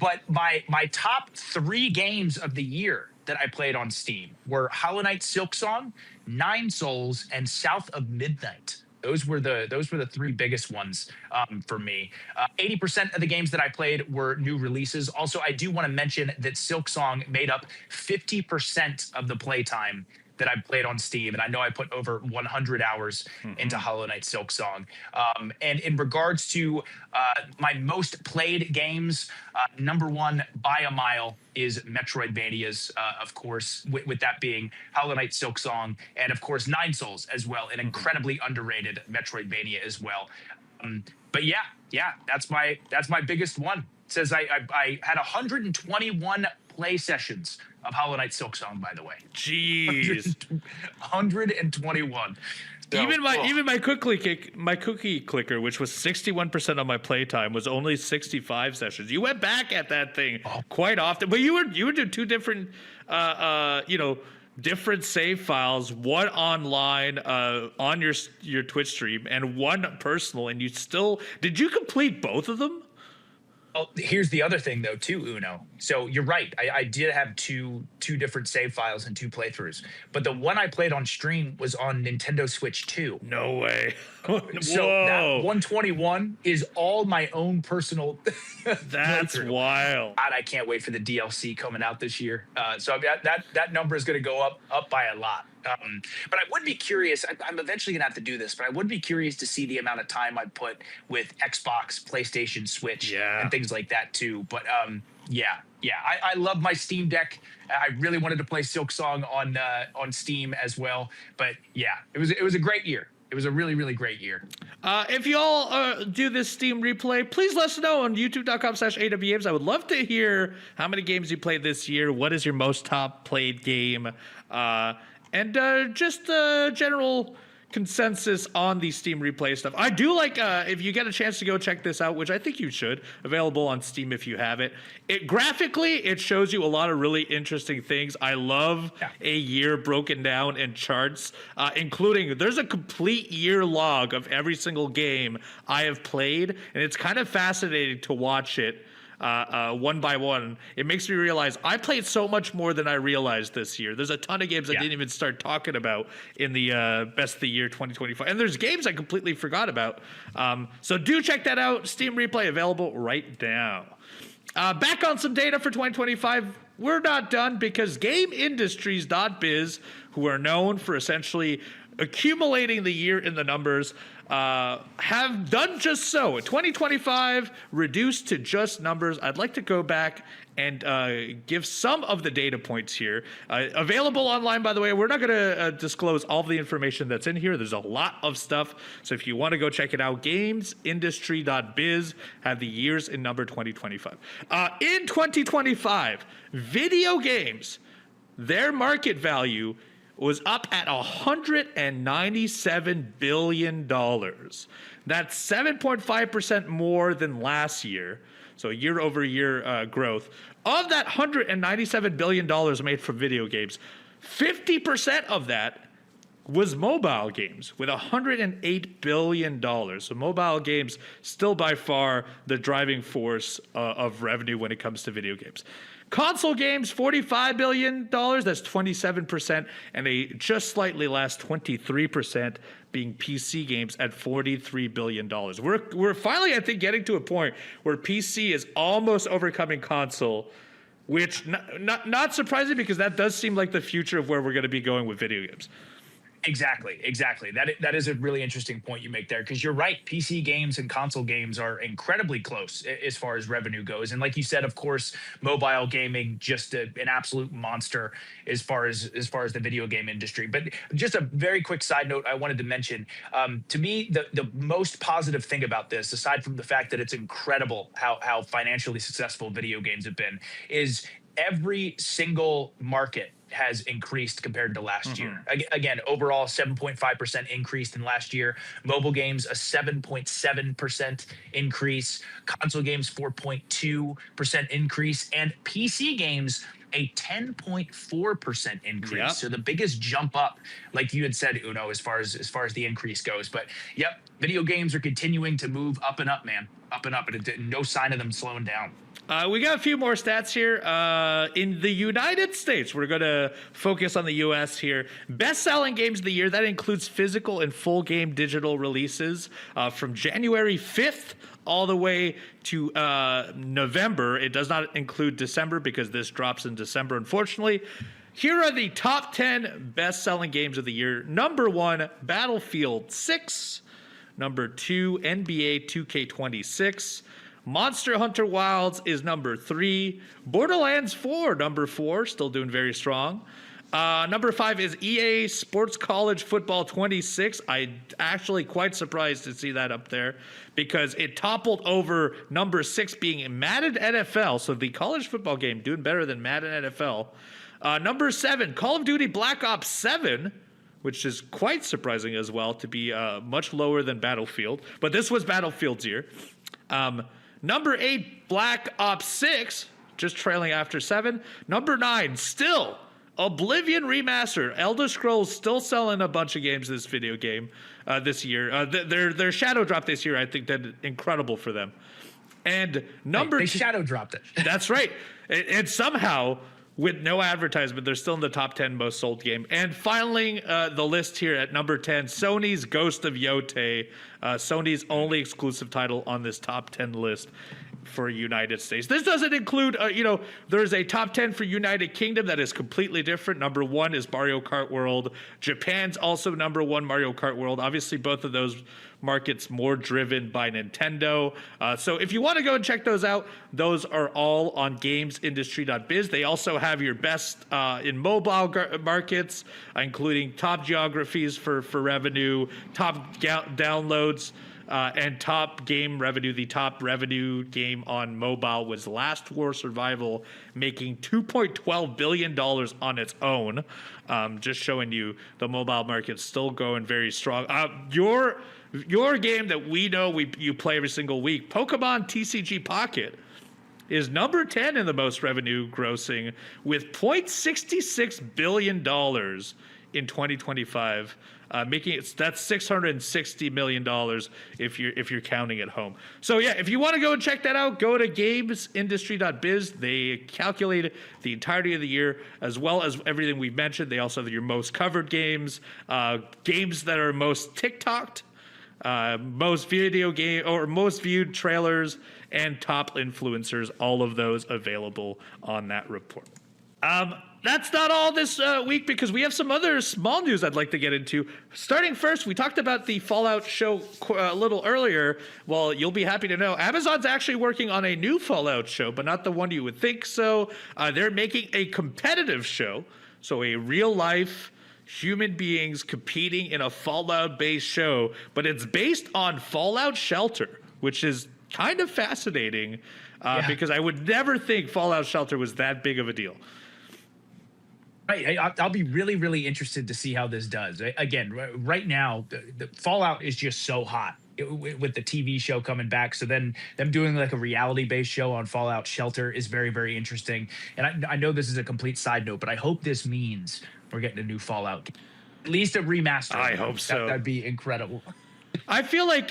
But my top 3 games of the year that I played on Steam were Hollow Knight Silksong, Nine Souls, and South of Midnight. Those were the 3 biggest ones for me. 80% of the games that I played were new releases. Also, I do want to mention that Silksong made up 50% of the playtime that I played on Steam, and I know I put over 100 hours into Hollow Knight Silksong. And in regards to my most played games, number 1 by a mile is Metroidvanias, of course, with that being Hollow Knight Silksong, and of course Nine Souls as well, an incredibly underrated Metroidvania as well. But yeah, that's my biggest one. It says I had 121 play sessions of Hollow Knight Silksong, by the way. Jeez. 121. So, even my cookie clicker, which was 61% of my playtime, was only 65 sessions. You went back at that thing quite often, but you would do 2 different different save files, one online on your Twitch stream and one personal, and did you complete both of them? Oh, here's the other thing, though, too, Uno. So you're right. I did have two different save files and 2 playthroughs. But the one I played on stream was on Nintendo Switch 2. No way. So that 121 is all my own personal That's playthrough. wild. God, I can't wait for the DLC coming out this year. So that number is going to go up by a lot. But I would be curious. I'm eventually going to have to do this, but I would be curious to see the amount of time I put with Xbox, PlayStation, Switch, and things like that too. But I love my Steam Deck. I really wanted to play Silksong on Steam as well. But yeah, it was a great year. It was a really, really great year. If you all do this Steam replay, please let us know on youtube.com/AEW Games. I would love to hear how many games you played this year. What is your most top played game? And just general consensus on the Steam replay stuff. I do like, if you get a chance to go check this out, which I think you should, available on Steam if you have it. Graphically, it shows you a lot of really interesting things. I love a year broken down in charts, including there's a complete year log of every single game I have played, and it's kind of fascinating to watch it. One by one. It makes me realize I played so much more than I realized this year. There's a ton of games I didn't even start talking about in the Best of the Year 2025. And there's games I completely forgot about. So do check that out. Steam replay available right now. Back on some data for 2025. We're not done because GamesIndustry.biz who are known for essentially accumulating the year in the numbers, have done just so. 2025 reduced to just numbers. I'd like to go back and give some of the data points here. Available online, by the way. We're not going to disclose all of the information that's in here. There's a lot of stuff. So if you want to go check it out, GamesIndustry.biz have the years in number 2025. In 2025, video games, their market value was up at $197 billion. That's 7.5% more than last year. So year over year growth. Of that $197 billion made from video games, 50% of that was mobile games with $108 billion. So mobile games still by far the driving force of revenue when it comes to video games. Console games, $45 billion, that's 27%, and a just slightly less 23% being PC games at $43 billion. We're finally, I think, getting to a point where PC is almost overcoming console, which not surprising because that does seem like the future of where we're going to be going with video games. Exactly. That is a really interesting point you make there, because you're right. PC games and console games are incredibly close as far as revenue goes, and like you said, of course, mobile gaming just an absolute monster as far as the video game industry. But just a very quick side note, I wanted to mention. To me, the most positive thing about this, aside from the fact that it's incredible how financially successful video games have been, is every single market has increased compared to last year. Again, overall 7.5% increase in last year. Mobile games, a 7.7% increase. Console games, 4.2% increase. And PC games, a 10.4% increase. Yep. So the biggest jump up, like you had said, Uno, as far as the increase goes. But yep, video games are continuing to move up and up, man. Up and up, and no sign of them slowing down. We got a few more stats here. In the United States, we're going to focus on the U.S. here. Best-selling games of the year, that includes physical and full game digital releases from January 5th all the way to November. It does not include December because this drops in December, unfortunately. Here are the top 10 best-selling games of the year. Number 1, Battlefield 6. Number 2, NBA 2K26. Monster Hunter Wilds is number 3. Borderlands 4, number 4, still doing very strong. Number 5 is EA Sports College Football 26. I actually quite surprised to see that up there because it toppled over number 6 being Madden NFL. So the college football game doing better than Madden NFL. Number 7, Call of Duty Black Ops 7, which is quite surprising as well to be much lower than Battlefield. But this was Battlefield's year. Number 8, Black Ops 6, just trailing after 7. Number 9, still Oblivion Remastered. Elder Scrolls still selling a bunch of games this video game this year. Their shadow drop this year, I think that incredible for them. And number they two, shadow dropped it. That's right. And somehow, with no advertisement, they're still in the top 10 most sold game. And finally, the list here at number 10, Sony's Ghost of Yotei, Sony's only exclusive title on this top 10 list for United States. This doesn't include, there's a top 10 for United Kingdom that is completely different. Number 1 is Mario Kart World. Japan's also number 1, Mario Kart World. Obviously, both of those markets more driven by Nintendo. So if you want to go and check those out, those are all on GamesIndustry.biz. They also have your best in mobile markets, including top geographies for revenue, top downloads, and top game revenue. The top revenue game on mobile was Last War Survival, making $2.12 billion on its own. Just showing you the mobile market's still going very strong. Your game that we know you play every single week, Pokemon TCG Pocket, is number 10 in the most revenue grossing with $0.66 billion in 2025, making it that's $660 million if you're counting at home. So yeah, if you want to go and check that out, go to GamesIndustry.biz. They calculate the entirety of the year as well as everything we've mentioned. They also have your most covered games, games that are most TikToked, most video game or most viewed trailers, and top influencers. All of those available on that report. That's not all this week because we have some other small news I'd like to get into. Starting first, we talked about the Fallout show a little earlier. Well, you'll be happy to know Amazon's actually working on a new Fallout show, but not the one you would think. So they're making a competitive show. So a real life human beings competing in a Fallout-based show, but it's based on Fallout Shelter, which is kind of fascinating because I would never think Fallout Shelter was that big of a deal. I'll be really, really interested to see how this does. Again, right now, the Fallout is just so hot with the TV show coming back. So then them doing like a reality-based show on Fallout Shelter is very, very interesting. And I know this is a complete side note, but I hope this means we're getting a new Fallout, at least a remaster. I hope so. That'd be incredible. I feel like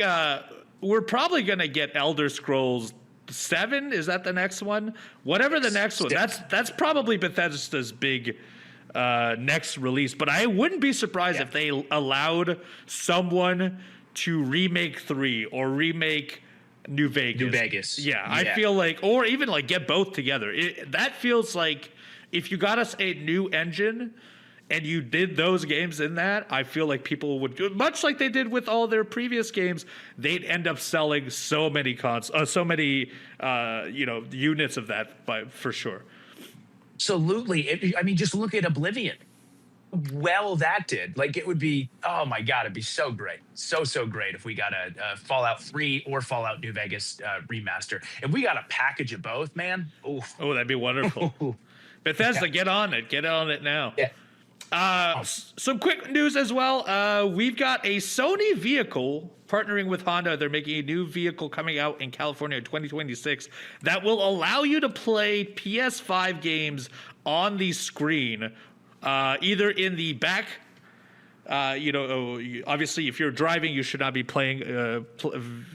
we're probably going to get Elder Scrolls 7. Is that the next one? Whatever the next one. That's probably Bethesda's big next release. But I wouldn't be surprised if they allowed someone to remake 3 or remake New Vegas. Yeah, I feel like, or even like get both together. That feels like if you got us a new engine and you did those games in that, I feel like people would do much like they did with all their previous games. They'd end up selling so many units of that for sure. Absolutely. I mean, just look at Oblivion. Well, that did. Like, it would be, oh my God, it'd be so great. So great if we got a Fallout 3 or Fallout New Vegas remaster. If we got a package of both, man. Oof. Oh, that'd be wonderful. Bethesda, get on it. Get on it now. Yeah. Some quick news as well. We've got a Sony vehicle partnering with Honda. They're making a new vehicle coming out in California in 2026 that will allow you to play PS5 games on the screen, either in the back. Obviously, if you're driving, you should not be playing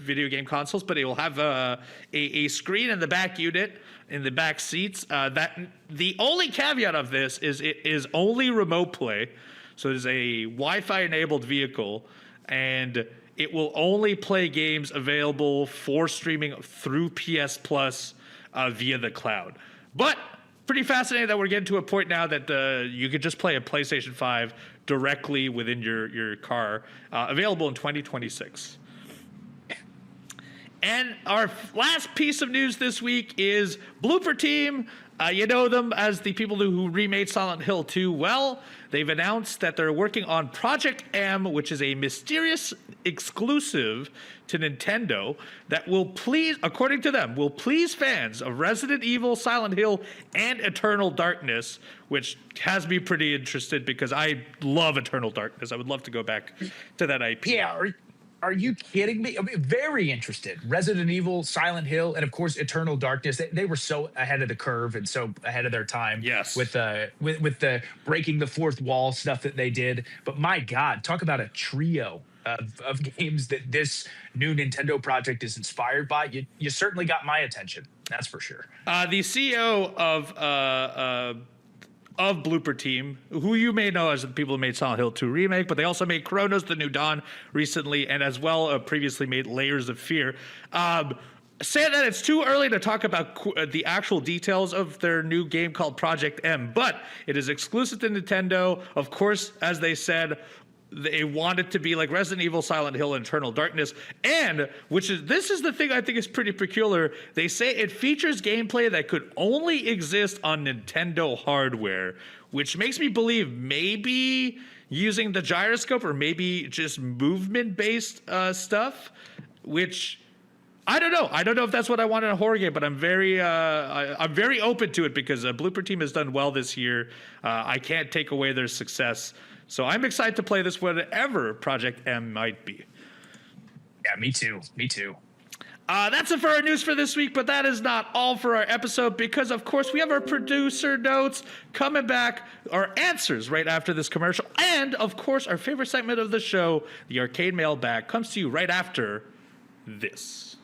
video game consoles, but it will have a screen in the back unit, in the back seats. That the only caveat of this is it is only remote play, so it is a Wi-Fi enabled vehicle, and it will only play games available for streaming through PS Plus via the cloud. But pretty fascinating that we're getting to a point now that you could just play a PlayStation 5 directly within your car, available in 2026. And our last piece of news this week is Blooper Team. You know them as the people who remade Silent Hill 2. Well, they've announced that they're working on Project M, which is a mysterious exclusive to Nintendo that will please, according to them, will please fans of Resident Evil, Silent Hill, and Eternal Darkness, which has me pretty interested because I love Eternal Darkness. I would love to go back to that IP. Yeah, are you kidding me? I mean, very interested. Resident Evil, Silent Hill, and of course Eternal Darkness. They were so ahead of the curve and so ahead of their time. Yes. With the breaking the fourth wall stuff that they did. But my God, talk about a trio of games that this new Nintendo project is inspired by. You certainly got my attention. That's for sure. The CEO of Blooper Team, who you may know as the people who made Silent Hill 2 Remake, but they also made Chronos: The New Dawn recently, and as well previously made Layers of Fear. Say that it's too early to talk about the actual details of their new game called Project M, but it is exclusive to Nintendo. Of course, as they said, they want it to be like Resident Evil, Silent Hill, and Eternal Darkness, and this is the thing I think is pretty peculiar. They say it features gameplay that could only exist on Nintendo hardware, which makes me believe maybe using the gyroscope or maybe just movement-based stuff, which I don't know. I don't know if that's what I want in a horror game, but I'm very open to it because Blooper Team has done well this year. I can't take away their success. So I'm excited to play this, whatever Project M might be. Yeah, me too. That's it for our news for this week, but that is not all for our episode because, of course, we have our producer notes coming back, our answers right after this commercial, and, of course, our favorite segment of the show, the Arcade Mailbag, comes to you right after this.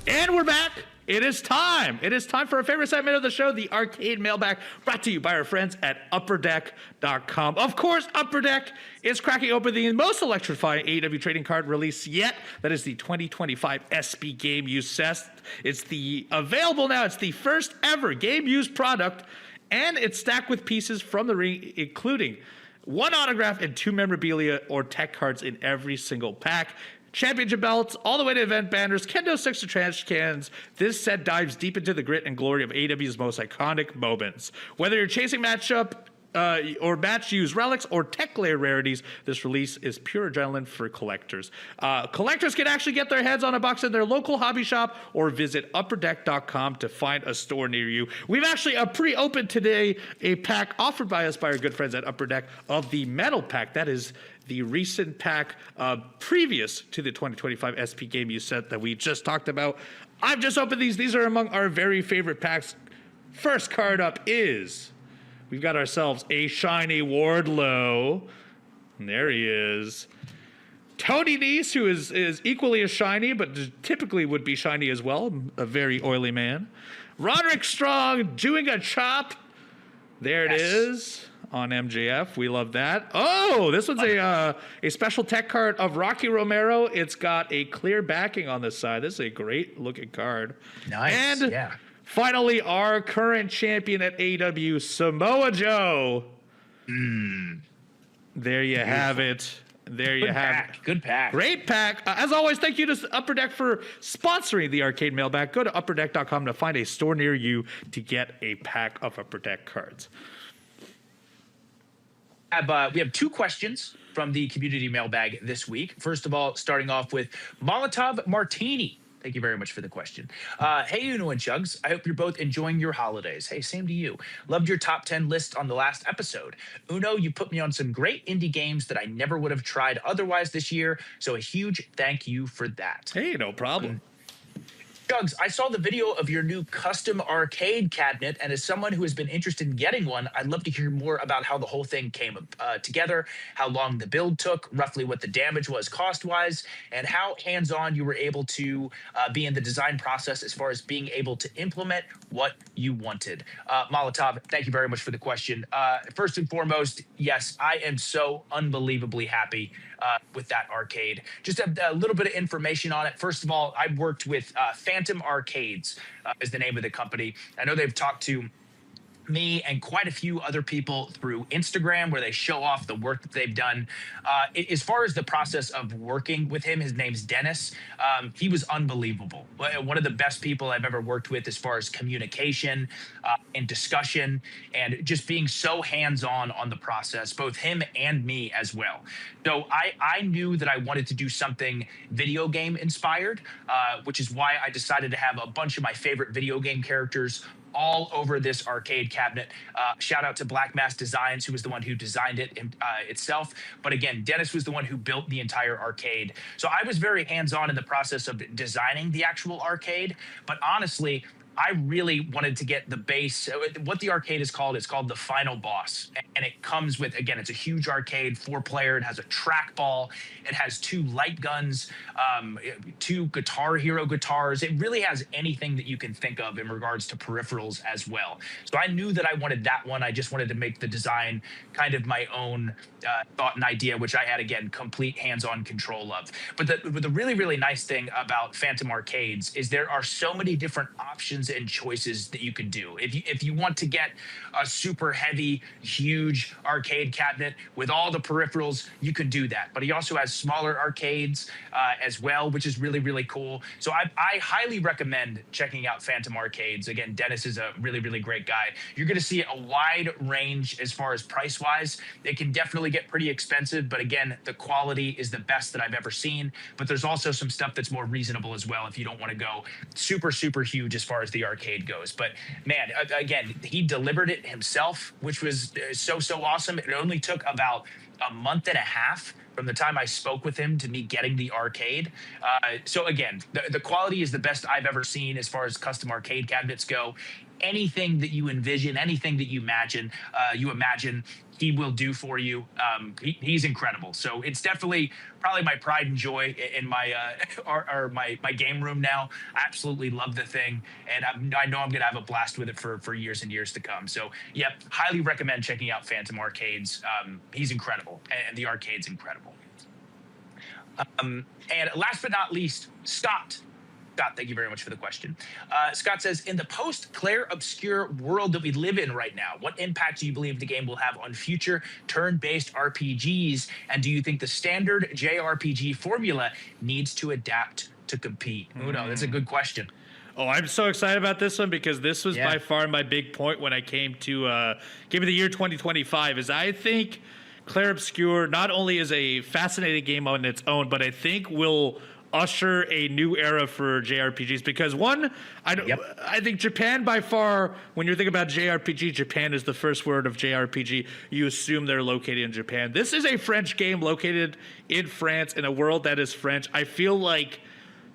And we're back. It is time. It is time for our favorite segment of the show, the Arcade Mailbag, brought to you by our friends at UpperDeck.com. Of course, Upper Deck is cracking open the most electrifying AEW trading card release yet. That is the 2025 SB Game Use Set. It's available now. It's the first ever game used product, and it's stacked with pieces from the ring, including one autograph and 2 memorabilia or tech cards in every single pack. Championship belts, all the way to event banners, kendo sticks to trash cans. This set dives deep into the grit and glory of AEW's most iconic moments. Whether you're chasing matchup or match-used relics or tech layer rarities, this release is pure adrenaline for collectors. Collectors can actually get their hands on a box in their local hobby shop or visit upperdeck.com to find a store near you. We've actually pre-opened today a pack offered by us by our good friends at Upper Deck of the Metal Pack. That is the recent pack previous to the 2025 SP Game Use Set that we just talked about. I've just opened these. These are among our very favorite packs. First card up is, we've got ourselves a shiny Wardlow. And there he is. Tony Nese, who is equally as shiny, but typically would be shiny as well. A very oily man. Roderick Strong doing a chop. There it is. On MJF, we love that. Oh, this one's a special tech card of Rocky Romero. It's got a clear backing on this side. This is a great looking card. Nice. And finally, our current champion at AEW, Samoa Joe. There you have it. There you have it. Good pack. Great pack. As always, thank you to Upper Deck for sponsoring the Arcade Mailbag. Go to upperdeck.com to find a store near you to get a pack of Upper Deck cards. We have 2 questions from the community mailbag this week. First of all, starting off with Molotov Martini. Thank you very much for the question. Hey, Uno and Chugs. I hope you're both enjoying your holidays. Hey, same to you. Loved your top 10 list on the last episode. Uno, you put me on some great indie games that I never would have tried otherwise this year. So a huge thank you for that. Hey, no problem. Chugs, I saw the video of your new custom arcade cabinet, and as someone who has been interested in getting one, I'd love to hear more about how the whole thing came together, how long the build took, roughly what the damage was cost-wise, and how hands-on you were able to be in the design process as far as being able to implement what you wanted. Molotov, thank you very much for the question. First and foremost, yes, I am so unbelievably happy with that arcade. Just a little bit of information on it. First of all, I worked with Phantom Arcades is the name of the company. I know they've talked to me and quite a few other people through Instagram where they show off the work that they've done. As far as the process of working with him, his name's Dennis. He was unbelievable. One of the best people I've ever worked with as far as communication and discussion and just being so hands-on on the process, both him and me as well. So I knew that I wanted to do something video game inspired, which is why I decided to have a bunch of my favorite video game characters all over this arcade cabinet. Shout out to Black Mass Designs, who was the one who designed it itself. But again, Dennis was the one who built the entire arcade. So I was very hands-on in the process of designing the actual arcade. But honestly, I really wanted to get the base. What the arcade is called, it's called the Final Boss. And it comes with, again, it's a huge arcade, 4-player. It has a trackball. It has 2 light guns, 2 Guitar Hero guitars. It really has anything that you can think of in regards to peripherals as well. So I knew that I wanted that one. I just wanted to make the design kind of my own thought and idea, which I had, again, complete hands-on control of. But the really, really nice thing about Phantom Arcades is there are so many different options and choices that you could do. If you want to get a super heavy, huge arcade cabinet with all the peripherals, you can do that. But he also has smaller arcades as well, which is really, really cool. So I highly recommend checking out Phantom Arcades. Again, Dennis is a really, really great guy. You're going to see a wide range as far as price-wise. It can definitely get pretty expensive, but again, the quality is the best that I've ever seen. But there's also some stuff that's more reasonable as well if you don't want to go super, super huge as far as the arcade goes. But man, again, he delivered it himself, which was so awesome. It only took about a month and a half from the time I spoke with him to me getting the arcade. So again, the quality is the best I've ever seen as far as custom arcade cabinets go. Anything that you envision, anything that you imagine, he will do for you. He's incredible. So it's definitely probably my pride and joy in my my game room now. I absolutely love the thing, and I know I'm gonna have a blast with it for years and years to come. So yep, highly recommend checking out Phantom Arcades. He's incredible, and the arcade's incredible. And last but not least, Scott, thank you very much for the question. Scott says, in the post-Claire obscure world that we live in right now, what impact do you believe the game will have on future turn-based RPGs? And do you think the standard JRPG formula needs to adapt to compete? Uno, that's a good question. Oh, I'm so excited about this one because this was by far my big point when I came to Game of the Year 2025, is I think Claire Obscure not only is a fascinating game on its own, but I think will usher a new era for JRPGs, because one, I think Japan by far, when you're thinking about JRPG, Japan is the first word of JRPG. You assume they're located in Japan. This is a French game located in France in a world that is French. I feel like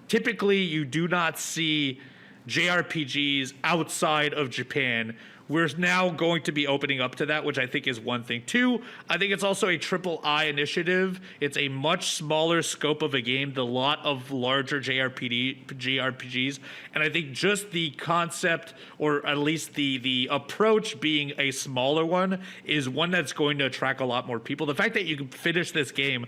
typically you do not see JRPGs outside of Japan. We're now going to be opening up to that, which I think is one thing. Two, I think it's also a triple I initiative. It's a much smaller scope of a game than a lot of larger JRPGs. And I think just the concept, or at least the approach being a smaller one, is one that's going to attract a lot more people. The fact that you can finish this game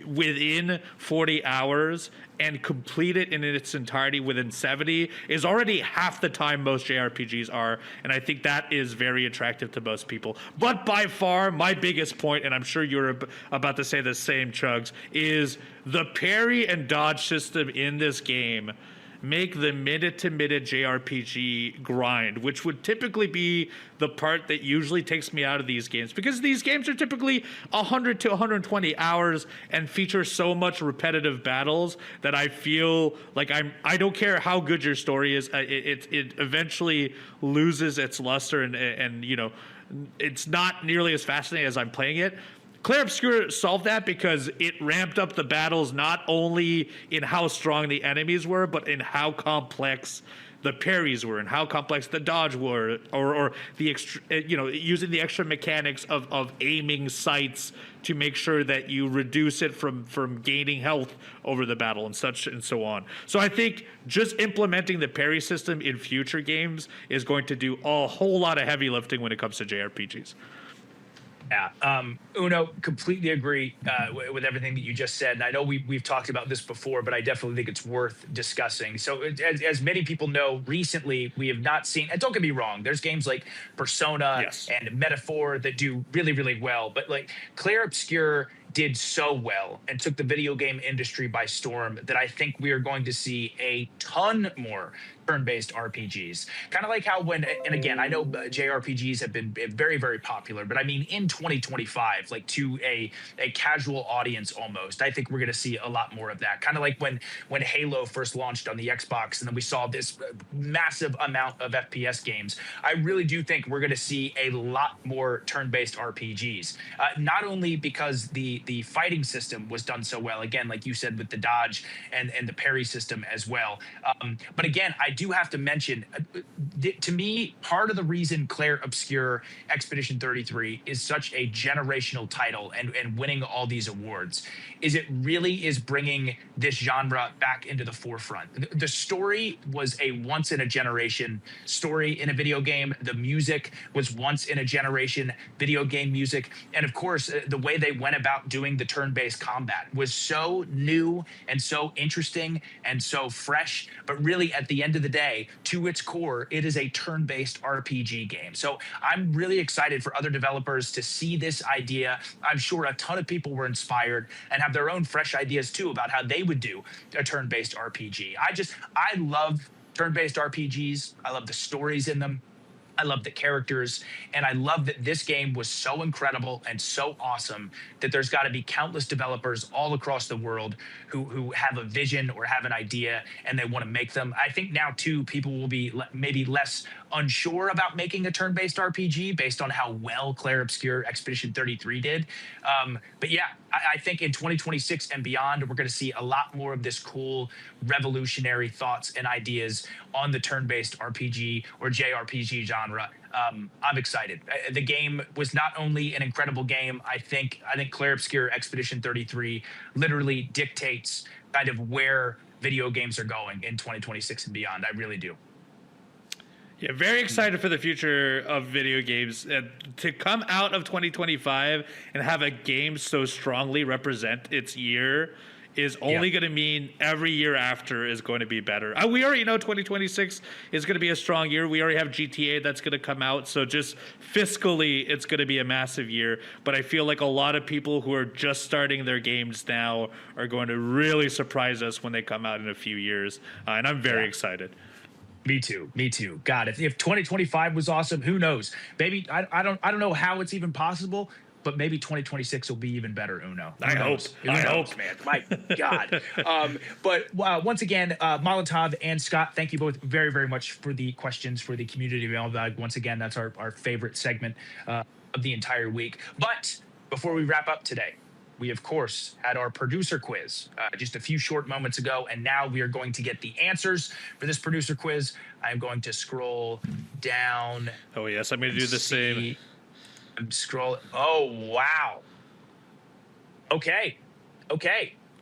within 40 hours and complete it in its entirety within 70 is already half the time most JRPGs are, and I think that is very attractive to most people. But by far, my biggest point, and I'm sure you're about to say the same, Chugs, is the parry and dodge system in this game make the minute-to-minute JRPG grind, which would typically be the part that usually takes me out of these games, because these games are typically 100 to 120 hours and feature so much repetitive battles that I feel like I don't care how good your story is, it eventually loses its luster, and you know, it's not nearly as fascinating as I'm playing it. Claire Obscure solved that because it ramped up the battles not only in how strong the enemies were, but in how complex the parries were and how complex the dodge were, or the extra, you know, using the extra mechanics of aiming sights to make sure that you reduce it from gaining health over the battle and such and so on. So I think just implementing the parry system in future games is going to do a whole lot of heavy lifting when it comes to JRPGs. Yeah, Uno, completely agree with everything that you just said. And I know we've talked about this before, but I definitely think it's worth discussing. So as many people know, recently we have not seen, and don't get me wrong, there's games like Persona and Metaphor that do really, really well. But like Claire Obscure did so well and took the video game industry by storm that I think we are going to see a ton more turn-based RPGs. Kind of like how and again, I know JRPGs have been very, very popular, but I mean, in 2025, like to a casual audience almost, I think we're going to see a lot more of that. Kind of like when Halo first launched on the Xbox, and then we saw this massive amount of FPS games. I really do think we're going to see a lot more turn-based RPGs, not only because the fighting system was done so well, again, like you said, with the dodge and the parry system as well. But again, I do have to mention, to me, part of the reason Claire Obscure Expedition 33 is such a generational title and winning all these awards is it really is bringing this genre back into the forefront. The story was a once-in-a-generation story in a video game. The music was once-in-a-generation video game music. And of course, the way they went about doing the turn-based combat was so new and so interesting and so fresh. But really, at the end of the day, to its core, it is a turn-based RPG game. So I'm really excited for other developers to see this idea. I'm sure a ton of people were inspired and have their own fresh ideas too about how they would do a turn-based RPG. I love turn-based RPGs. I love the stories in them. I love the characters, and I love that this game was so incredible and so awesome that there's got to be countless developers all across the world who have a vision or have an idea and they want to make them. I think now too, people will be maybe less unsure about making a turn-based RPG based on how well Clair Obscur Expedition 33 did. But yeah, I think in 2026 and beyond, we're going to see a lot more of this cool revolutionary thoughts and ideas on the turn-based RPG or JRPG genre. I'm excited. The game was not only an incredible game. I think Clair Obscur Expedition 33 literally dictates kind of where video games are going in 2026 and beyond. I really do. Yeah, very excited for the future of video games. To come out of 2025 and have a game so strongly represent its year is only going to mean every year after is going to be better. We already know 2026 is going to be a strong year. We already have GTA that's going to come out. So just fiscally, it's going to be a massive year. But I feel like a lot of people who are just starting their games now are going to really surprise us when they come out in a few years. And I'm very excited. Me too. God, if 2025 was awesome, who knows? Maybe I don't know how it's even possible, but maybe 2026 will be even better. Uno. I hope, man. My God. But once again, Molotov and Scott, thank you both very, very much for the questions for the community mailbag. Once again, that's our favorite segment of the entire week. But before we wrap up today, we, of course, had our producer quiz just a few short moments ago, and now we are going to get the answers for this producer quiz. I'm going to scroll down. Oh, yes, I'm going to do the same. I'm scrolling. Oh, wow. Okay.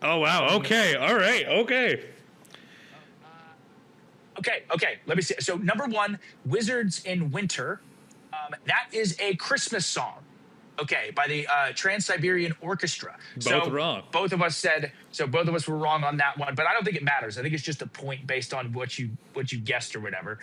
Oh, wow. Okay. All right. Okay. Okay. Let me see. So, number one, Wizards in Winter. That is a Christmas song. Okay, by the Trans-Siberian Orchestra. Both wrong. Both of us were wrong on that one, but I don't think it matters. I think it's just a point based on what you guessed or whatever.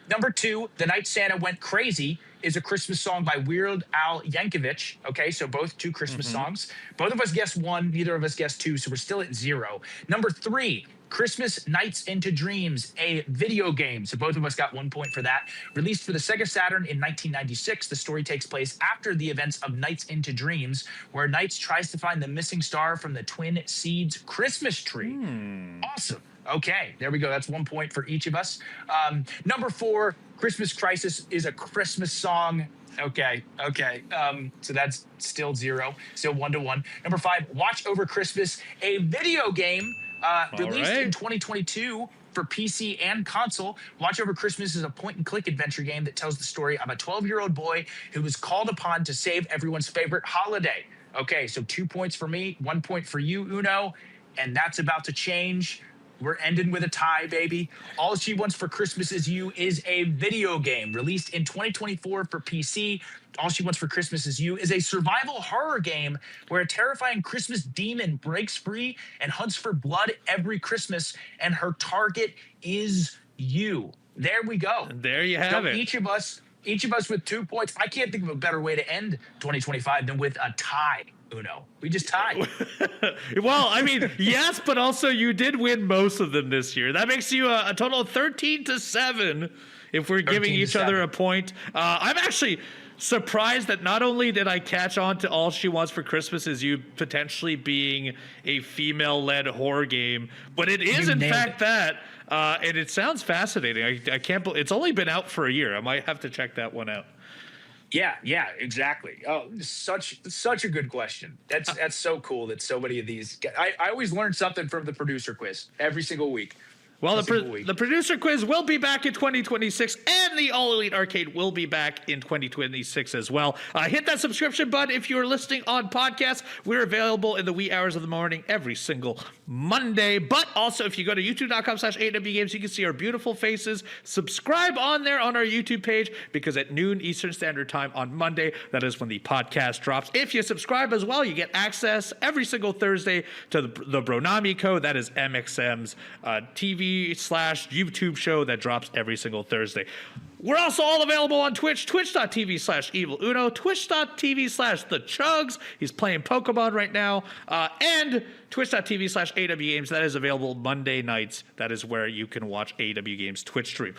Number two, The Night Santa Went Crazy is a Christmas song by Weird Al Yankovic. Okay, so both two Christmas songs. Both of us guessed one, neither of us guessed two, so we're still at 0. Number three, Christmas Nights into Dreams, a video game. So both of us got 1 point for that. Released for the Sega Saturn in 1996, the story takes place after the events of Nights into Dreams, where Nights tries to find the missing star from the Twin Seeds Christmas tree. Awesome. Okay, there we go. That's 1 point for each of us. Number four, Christmas Crisis is a Christmas song. Okay. So that's still 0, still 1-1. Number five, Watch Over Christmas, a video game released in 2022 for PC and console. Watch Over Christmas is a point-and-click adventure game that tells the story of a 12-year-old boy who was called upon to save everyone's favorite holiday. Okay, so 2 points for me, 1 point for you, Uno, and that's about to change. We're ending with a tie, baby. All She Wants for Christmas Is You is a video game released in 2024 for PC. All She Wants for Christmas Is You is a survival horror game where a terrifying Christmas demon breaks free and hunts for blood every Christmas, and her target is you. There we go. There you have it. Each of us with 2 points. I can't think of a better way to end 2025 than with a tie. Uno. We just tied. Well, I mean, yes, but also you did win most of them this year. That makes you a total of 13-7 if we're giving each other a point. I'm actually surprised that not only did I catch on to All She Wants for Christmas Is You potentially being a female-led horror game, but it is in fact that. And it sounds fascinating. I can't believe it's only been out for a year. I might have to check that one out. Yeah, exactly. Oh, such a good question. That's so cool that so many of these. I always learn something from the producer quiz every single week. Well, the producer quiz will be back in 2026, and the All Elite Arcade will be back in 2026 as well. Hit that subscription button if you're listening on podcasts. We're available in the wee hours of the morning every single Monday. But also, if you go to youtube.com/AEW Games, you can see our beautiful faces. Subscribe on there on our YouTube page, because at noon Eastern Standard Time on Monday, that is when the podcast drops. If you subscribe as well, you get access every single Thursday to the Bronami code. That is MXM's TV/YouTube show that drops every single Thursday. We're also all available on Twitch, twitch.tv/eviluno, twitch.tv/the Chugs. He's playing Pokemon right now. And twitch.tv/AEW Games. That is available Monday nights. That is where you can watch AEW Games Twitch stream.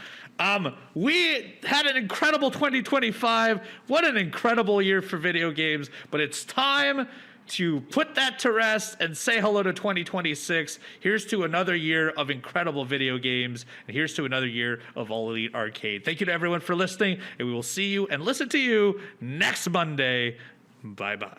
We had an incredible 2025. What an incredible year for video games. But it's time to put that to rest and say hello to 2026. Here's to another year of incredible video games, and here's to another year of All Elite Arcade. Thank you to everyone for listening, and we will see you and listen to you next Monday. Bye-bye.